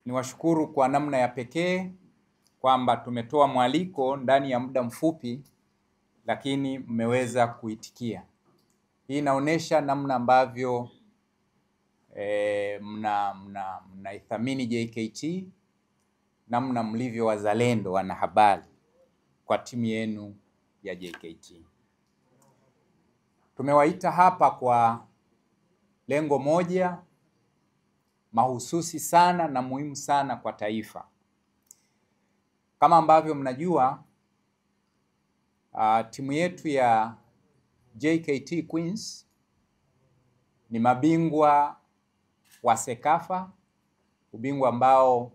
Niwashukuru kwa namna ya pekee kwamba tumetoa mwaliko ndani ya muda mfupi, lakini mmeweza kuitikia. Hii inaonyesha namna ambavyo mnaithamini JKT, namna mlivyo wazalendo wanahabari kwa timu yenu ya JKT. Tumewaita hapa kwa lengo moja mahususi sana na muhimu sana kwa taifa. Kama ambavyo mnajua, timu yetu ya JKT Queens ni mabingwa wa Sekafa, ubingwa ambao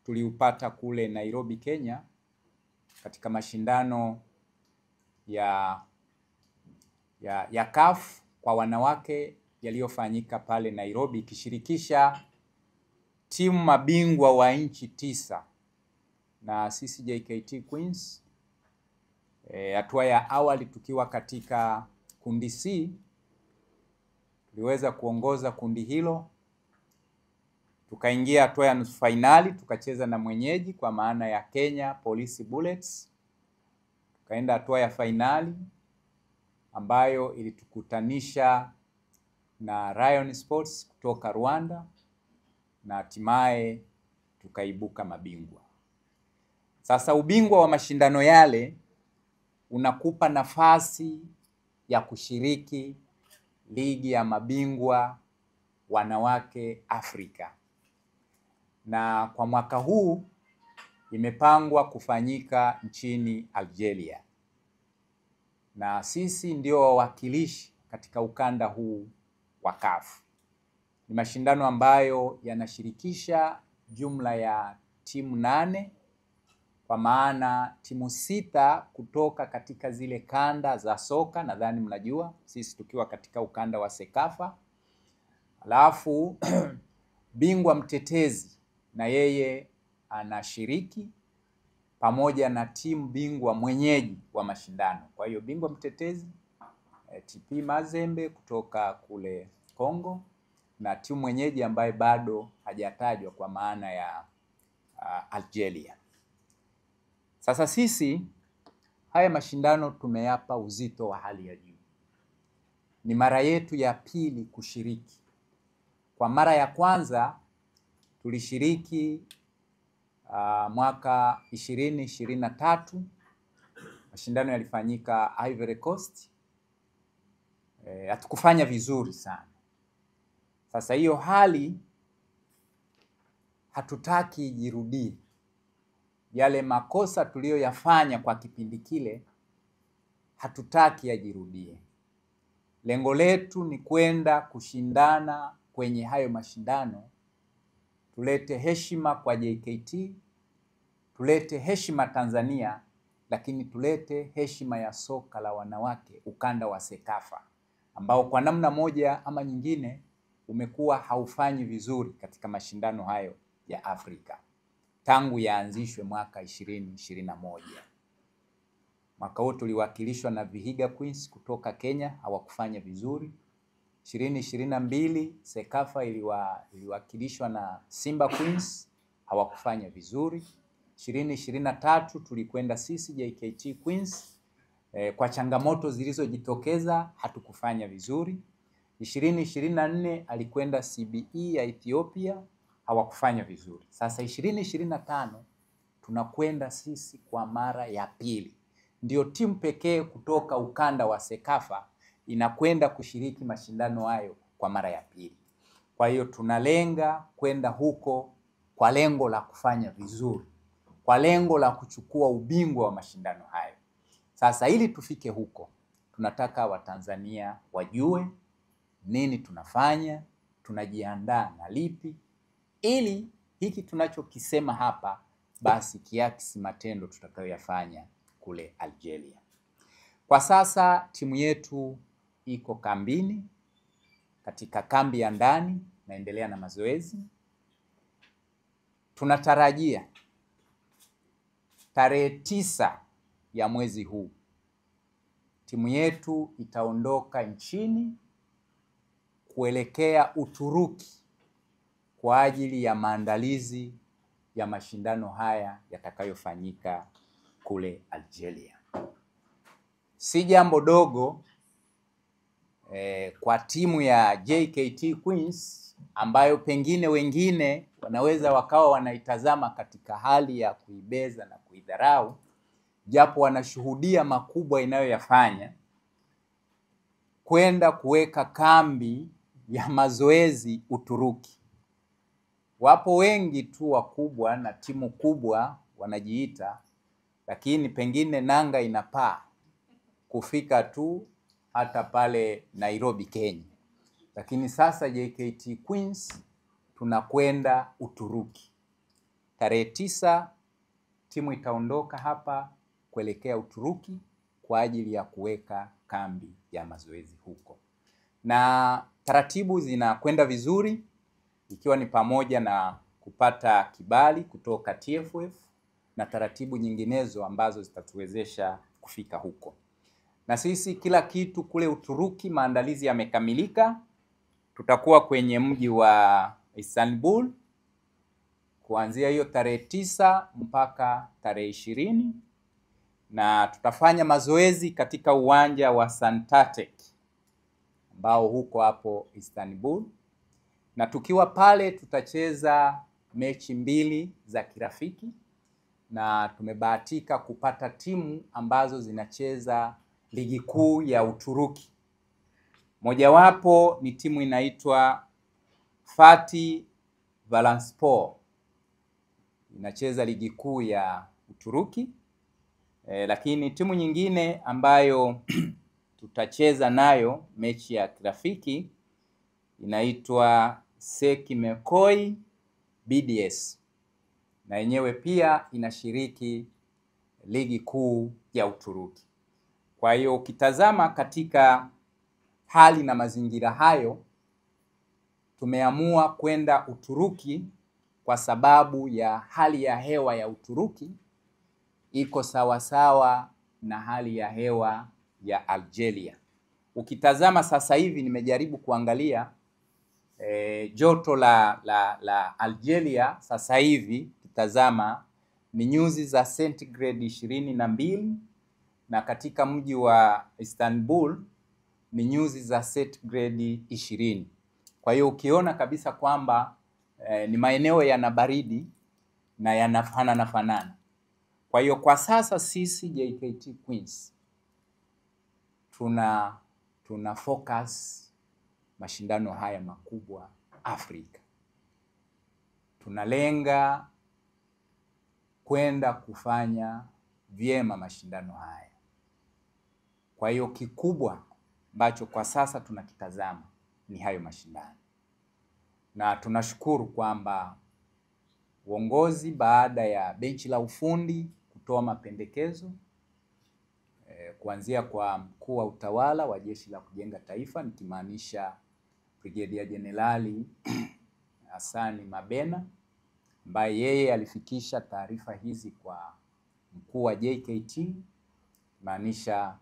tuliupata kule Nairobi, Kenya, katika mashindano ya CAF kwa wanawake yaliyofanyika pale Nairobi, ikishirikisha timu mabingwa wa nchi 9 na sisi JKT Queens. Hatua ya awali tukiwa katika kundi C, tuliweza kuongoza kundi hilo, tukaingia hatua ya nusu finali, tukacheza na mwenyeji kwa maana ya Kenya Police Bullets. Tukaenda hatua ya finali ambayo ilitukutanisha na Rayon Sports kutoka Rwanda, na hatimaye tukaibuka mabingwa. Sasa ubingwa wa mashindano yale unakupa nafasi ya kushiriki ligi ya mabingwa wanawake Afrika, na kwa mwaka huu imepangwa kufanyika nchini Algeria, na sisi ndio wawakilishi katika ukanda huu wa CAF. Ni mashindano ambayo yanashirikisha jumla ya timu 8, kwa maana timu 6 kutoka katika zile kanda za soka, nadhani mnajua, sisi tukiwa katika ukanda wa Sekafa. Alafu bingwa mtetezi na yeye anashiriki pamoja na timu bingwa mwenyeji wa mashindano. Kwa hiyo bingwa mtetezi TP Mazembe kutoka kule Kongo, na timu mwenyeji ambaye bado hajatajwa kwa maana ya Algeria. Sasa sisi haya mashindano tumeyapa uzito wa hali ya juu. Ni mara yetu ya pili kushiriki. Kwa mara ya kwanza tulishiriki mwaka 2023, mashindano yalifanyika Ivory Coast. Hatukufanya vizuri sana. Sasa hiyo hali hatutaki ijirudie. Yale makosa tuliyoyafanya kwa kipindi kile hatutaki yajirudie. Lengo letu ni kwenda kushindana kwenye hayo mashindano, tulete heshima kwa JKT, tulete heshima Tanzania, lakini tulete heshima ya soka la wanawake ukanda wa Sekafa, ambao kwa namna moja ama nyingine umekuwa haufanyi vizuri katika mashindano hayo ya Afrika tangu yaanzishwe mwaka 2021. Mwaka huu tuliwakilishwa na Vihiga Queens kutoka Kenya, hawakufanya vizuri. 2022 Sekafa iliwakilishwa na Simba Queens, hawakufanya vizuri. 2023 tulikwenda sisi JKT Queens, kwa changamoto zilizojitokeza hatukufanya vizuri. 2024 alikwenda CBE ya Ethiopia, hawakufanya vizuri. Sasa 2025 tunakwenda sisi kwa mara ya pili. Ndio timu pekee kutoka ukanda wa Sekafa inakwenda kushiriki mashindano hayo kwa mara ya pili. Kwa hiyo tunalenga kwenda huko kwa lengo la kufanya vizuri, kwa lengo la kuchukua ubingwa wa mashindano hayo. Sasa ili tufike huko, tunataka Watanzania wajue nini tunafanya, tunajiandaa na lipi, ili hiki tunachokisema hapa basi kiakisi matendo tutakayoyafanya kule Algeria. Kwa sasa timu yetu iko kambini, katika kambi ya ndani, naendelea na mazoezi. Tunatarajia tarehe 9 ya mwezi huu timu yetu itaondoka nchini kuelekea Uturuki kwa ajili ya maandalizi ya mashindano haya yatakayofanyika kule Algeria. Si jambo dogo kwa timu ya JKT Queens ambayo pengine wengine wanaweza wakawa wanaitazama katika hali ya kuibeza na kuidharau, japo wanashuhudia makubwa inayoyafanya, kwenda kuweka kambi ya mazoezi Uturuki. Wapo wengi tu wakubwa na timu kubwa wanajiita, lakini pengine nanga inapaa kufika tu hata pale Nairobi, Kenya. Lakini sasa JKT Queens tunakwenda Uturuki. Tarehe 9 timu itaondoka hapa kuelekea Uturuki kwa ajili ya kuweka kambi ya mazoezi huko. Na taratibu zinakwenda vizuri, ikiwa ni pamoja na kupata kibali kutoka TFF na taratibu nyinginezo ambazo zitatuwezesha kufika huko. Na sisi kila kitu kule Uturuki, maandalizi yamekamilika. Tutakuwa kwenye mji wa Istanbul kuanzia hiyo tarehe 9 mpaka tarehe 20, na tutafanya mazoezi katika uwanja wa Santatek ambao huko hapo Istanbul, na tukiwa pale tutacheza mechi 2 za kirafiki, na tumebahatika kupata timu ambazo zinacheza ligi kuu ya Uturuki. Mojawapo ni timu inaitwa Fatih Valanspor, inacheza ligi kuu ya Uturuki. Lakini timu nyingine ambayo tutacheza nayo mechi ya kirafiki inaitwa Sekimekoi BDS, na yenyewe pia inashiriki ligi kuu ya Uturuki. Kwa hiyo ukitazama katika hali na mazingira hayo, tumeamua kwenda Uturuki kwa sababu ya hali ya hewa ya Uturuki iko sawasawa na hali ya hewa ya Algeria. Ukitazama sasa hivi, nimejaribu kuangalia joto la Algeria sasa hivi, kitazama ni nyuzi za centigrade 22, na katika mji wa Istanbul ni nyuzi za centigrade 20. Kwa hiyo ukiona kabisa kwamba ni maeneo yana baridi na yanafanana. Kwa hiyo kwa sasa sisi JKT Queens tuna focus mashindano haya makubwa Afrika. Tunalenga kwenda kufanya vyema mashindano haya. Kwa hiyo kikubwa ambacho kwa sasa tunakitazama ni hayo mashindano, na tunashukuru kwamba uongozi baada ya benchi la ufundi kutoa mapendekezo kuanzia kwa mkuu wa utawala wa Jeshi la Kujenga Taifa, nikimaanisha Brigedia Jenerali Hassan Mabena, ambaye yeye alifikisha taarifa hizi kwa mkuu wa JKT, maanisha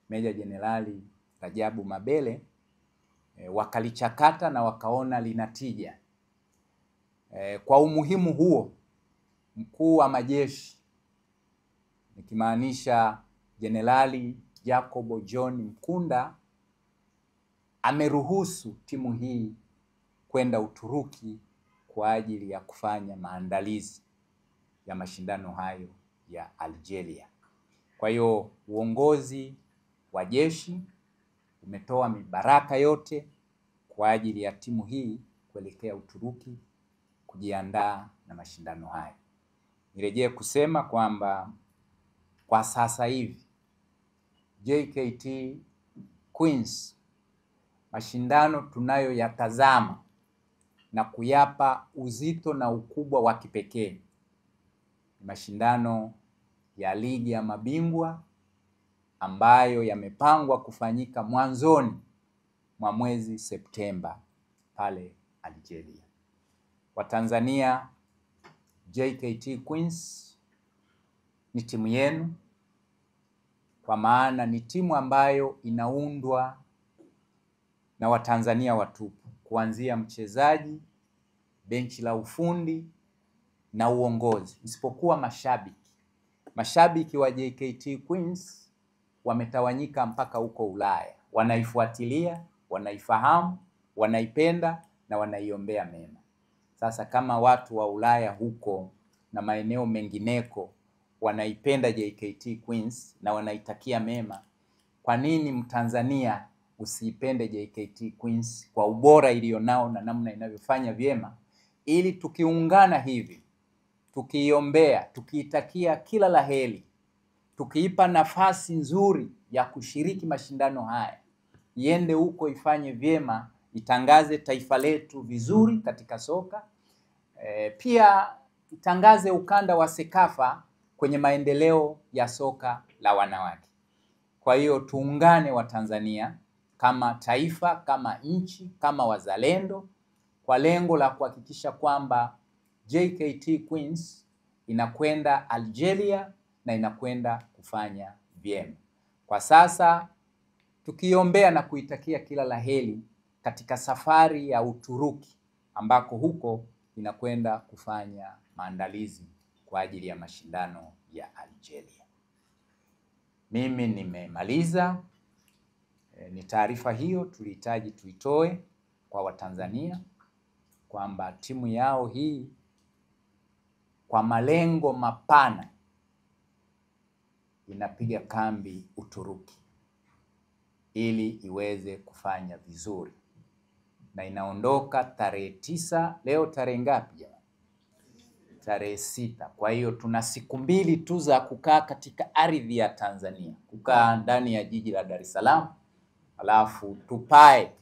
Meja Jenerali Rajabu Mabele, wakalichakata na wakaona linatija. Kwa umuhimu huo, mkuu wa majeshi nikimaanisha Jenerali Jacobo John Mkunda ameruhusu timu hii kwenda Uturuki kwa ajili ya kufanya maandalizi ya mashindano hayo ya Algeria. Kwa hiyo uongozi wa jeshi umetoa mibaraka yote kwa ajili ya timu hii kuelekea Uturuki kujiandaa na mashindano haya. Nirejee kusema kwamba kwa sasa hivi JKT Queens, mashindano tunayoyatazama na kuyapa uzito na ukubwa wa kipekee, mashindano ya ligi ya mabingwa ambayo yamepangwa kufanyika mwanzoni mwa mwezi Septemba pale Algeria. Watanzania, JKT Queens ni timu yenu, kwa maana ni timu ambayo inaundwa na Watanzania watupu, kuanzia mchezaji, benchi la ufundi na uongozi, isipokuwa mashabiki. Mashabiki wa JKT Queens wametawanyika mpaka huko Ulaya, wanaifuatilia, wanaifahamu, wanaipenda na wanaiombea mema. Sasa kama watu wa Ulaya huko na maeneo mengineko wanaipenda JKT Queens na wanaitakia mema, kwa nini Mtanzania usiipende JKT Queens kwa ubora ilionao na namna inavyofanya vyema, ili tukiungana hivi, tukiiombea, tukiitakia kila laheri, tukiipa nafasi nzuri ya kushiriki mashindano haya, iende huko ifanye vyema, itangaze taifa letu vizuri katika soka, pia itangaze ukanda wa Sekafa kwenye maendeleo ya soka la wanawake. Kwa hiyo tuungane wa Tanzania kama taifa, kama nchi, kama wazalendo, kwa lengo la kuhakikisha kwamba JKT Queens inakwenda Algeria na inakwenda kufanya vyema. Kwa sasa tukiombea na kuitakia kila laheri katika safari ya Uturuki, ambako huko inakwenda kufanya maandalizi kwa ajili ya mashindano ya Algeria. Mimi nimemaliza. Ni taarifa hiyo tulihitaji tuitoe kwa Watanzania kwamba timu yao hii kwa malengo mapana inapiga kambi Uturuki ili iweze kufanya vizuri, na inaondoka tarehe 9. Leo tarehe ngapi jamani? Tarehe 6. Kwa hiyo tuna siku 2 tu za kukaa katika ardhi ya Tanzania, kukaa ndani ya jiji la Dar es Salaam, alafu tupae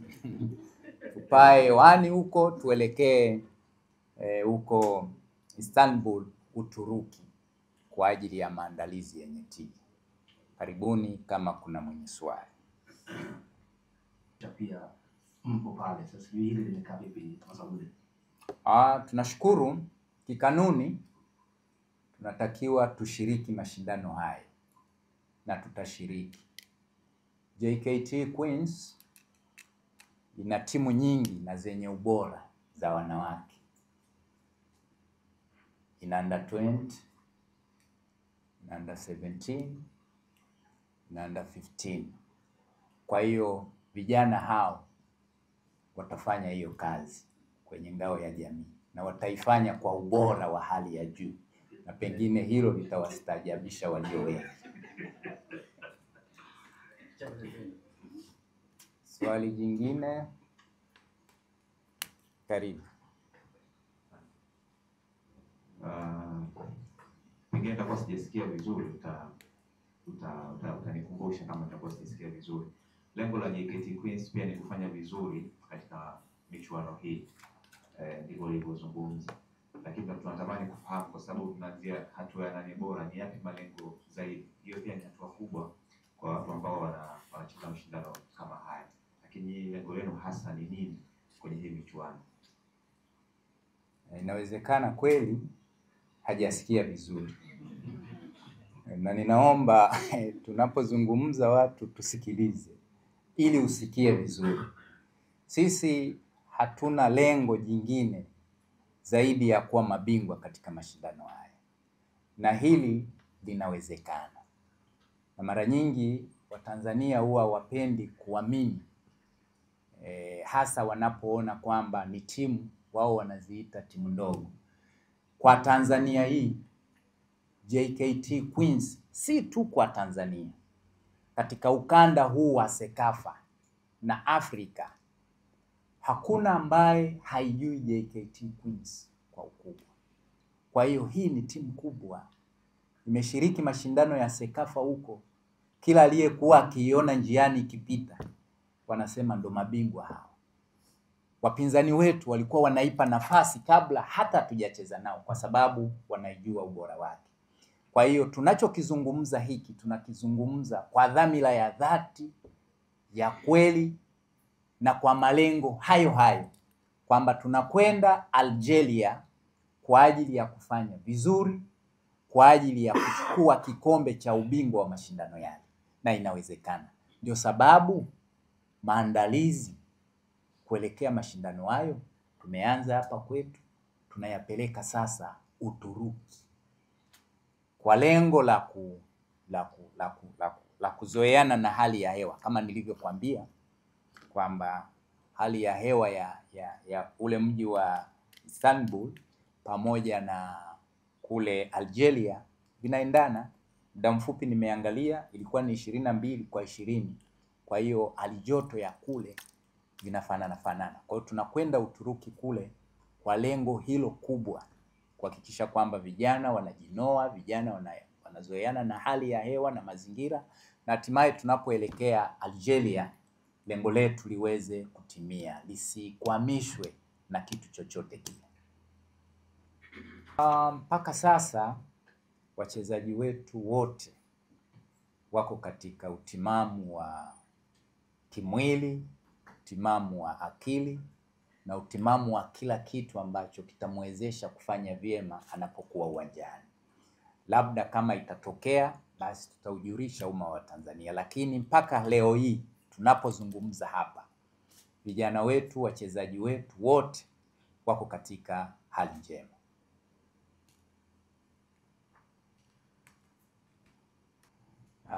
wani huko tuelekee huko Istanbul, Uturuki, kwa ajili ya maandalizi yenye tija. Karibuni kama kuna mwenye swali. Pia mpo pale sasa, hili limekaa vipi Mazabule? Tunashukuru. Kikanuni tunatakiwa tushiriki mashindano haya na tutashiriki. JKT Queens ina timu nyingi na zenye ubora za wanawake. Ina under 20, ina under 17, ina under 15. Kwa hiyo vijana hao watafanya hiyo kazi kwenye ngao ya jamii na wataifanya kwa ubora wa hali ya juu, na pengine hilo litawastajabisha walio wengi. Swali jingine? Karibu. Pengine nitakuwa sijasikia vizuri, utanikumbusha kama nitakuwa sijasikia vizuri. Lengo la JKT Queens pia ni kufanya vizuri katika michuano hii, ndivyo nilivyozungumza, lakini tunatamani kufahamu, kwa sababu tunaanzia hatua ya 8 bora, ni yapi malengo zaidi? Hiyo pia ni hatua kubwa kwa watu ambao wanacheza mashindano kama haya, lakini lengo lenu hasa ni nini kwenye hii michuano? Inawezekana kweli hajasikia vizuri, na ninaomba tunapozungumza watu tusikilize ili usikie vizuri. Sisi hatuna lengo jingine zaidi ya kuwa mabingwa katika mashindano haya, na hili linawezekana. Na mara nyingi Watanzania huwa wapendi kuamini, hasa wanapoona kwamba ni timu wao wanaziita timu ndogo. Kwa Tanzania hii JKT Queens si tu kwa Tanzania, katika ukanda huu wa Sekafa na Afrika hakuna ambaye haijui JKT Queens kwa ukubwa. Kwa hiyo hii ni timu kubwa, imeshiriki mashindano ya Sekafa huko. Kila aliyekuwa akiiona njiani ikipita wanasema ndo mabingwa hao. Wapinzani wetu walikuwa wanaipa nafasi kabla hata hatujacheza nao, kwa sababu wanaijua ubora wake. Kwa hiyo tunachokizungumza hiki tunakizungumza kwa dhamira ya dhati, ya kweli, na kwa malengo hayo hayo, kwamba tunakwenda Algeria kwa ajili ya kufanya vizuri, kwa ajili ya kuchukua kikombe cha ubingwa wa mashindano yale, na inawezekana. Ndio sababu maandalizi kuelekea mashindano hayo tumeanza hapa kwetu, tunayapeleka sasa Uturuki kwa lengo la kuzoeana na hali ya hewa, kama nilivyokuambia kwamba hali ya hewa ya ule mji wa Istanbul pamoja na kule Algeria vinaendana. Muda mfupi nimeangalia ilikuwa ni 22 kwa 20. Kwa hiyo hali joto ya kule vinafanana. Kwa hiyo tunakwenda Uturuki kule kwa lengo hilo kubwa, kuhakikisha kwamba vijana wanajinoa, vijana wanazoeana na hali ya hewa na mazingira, na hatimaye tunapoelekea Algeria lengo letu liweze kutimia, lisikwamishwe na kitu chochote kile. Mpaka sasa wachezaji wetu wote wako katika utimamu wa kimwili, utimamu wa akili na utimamu wa kila kitu ambacho kitamwezesha kufanya vyema anapokuwa uwanjani. Labda kama itatokea basi tutaujulisha umma wa Tanzania, lakini mpaka leo hii tunapozungumza hapa, vijana wetu, wachezaji wetu wote wako katika hali njema.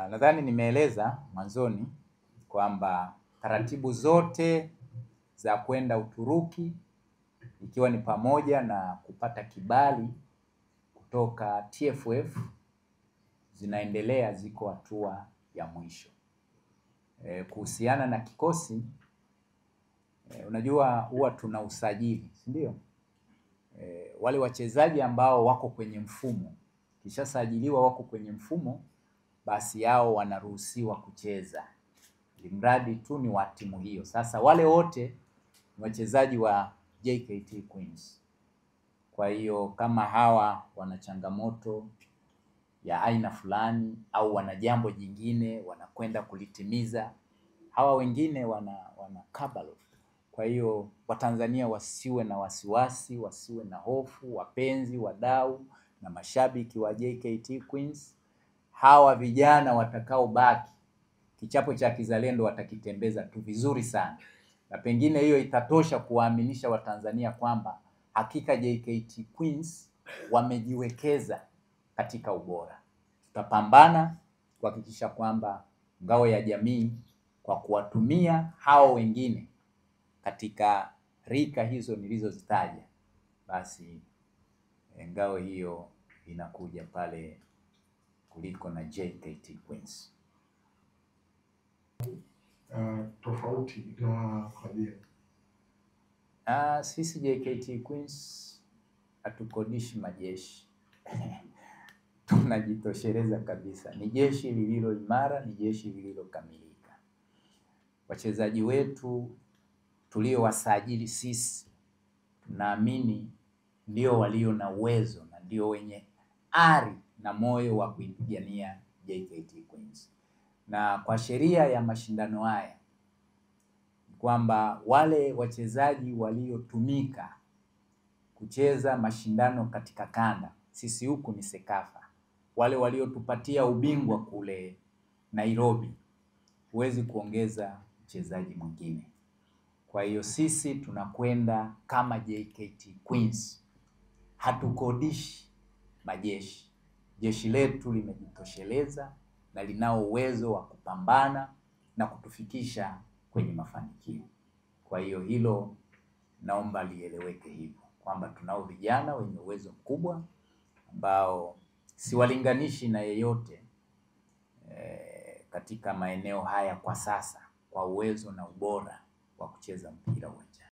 Nadhani nimeeleza mwanzoni kwamba taratibu zote za kwenda Uturuki, ikiwa ni pamoja na kupata kibali kutoka TFF, zinaendelea, ziko hatua ya mwisho. Kuhusiana na kikosi, unajua huwa tuna usajili, si ndio? Wale wachezaji ambao wako kwenye mfumo, kisha sajiliwa wako kwenye mfumo, basi hao wanaruhusiwa kucheza, mradi tu ni wa timu hiyo. Sasa wale wote ni wachezaji wa JKT Queens. Kwa hiyo kama hawa wana changamoto ya aina fulani au wana jambo jingine wanakwenda kulitimiza, hawa wengine wana kabalo. Kwa hiyo Watanzania wasiwe na wasiwasi, wasiwe na hofu, wapenzi, wadau na mashabiki wa JKT Queens. Hawa vijana watakaobaki, kichapo cha kizalendo watakitembeza tu vizuri sana, na pengine hiyo itatosha kuwaaminisha Watanzania kwamba hakika JKT Queens wamejiwekeza katika ubora. Tutapambana kuhakikisha kwamba ngao ya jamii, kwa kuwatumia hao wengine katika rika hizo nilizozitaja, basi ngao hiyo inakuja pale kuliko na JKT Queens. Tofauti na Claudia. Sisi JKT Queens hatukodishi majeshi. Tunajitosheleza kabisa. Ni jeshi lililo imara, ni jeshi lililokamilika. Wachezaji wetu tuliowasajili sisi, tunaamini ndio walio na uwezo na ndio wenye ari na moyo wa kuipigania JKT Queens. Na kwa sheria ya mashindano haya kwamba wale wachezaji waliotumika kucheza mashindano katika kanda, sisi huku ni Sekafa, wale waliotupatia ubingwa kule Nairobi, huwezi kuongeza mchezaji mwingine. Kwa hiyo sisi tunakwenda kama JKT Queens, hatukodishi majeshi. Jeshi letu limejitosheleza na linao uwezo wa kupambana na kutufikisha kwenye mafanikio. Kwa hiyo hilo naomba lieleweke hivyo, kwamba tunao vijana wenye uwezo mkubwa ambao siwalinganishi na yeyote katika maeneo haya kwa sasa, kwa uwezo na ubora wa kucheza mpira uwanjani.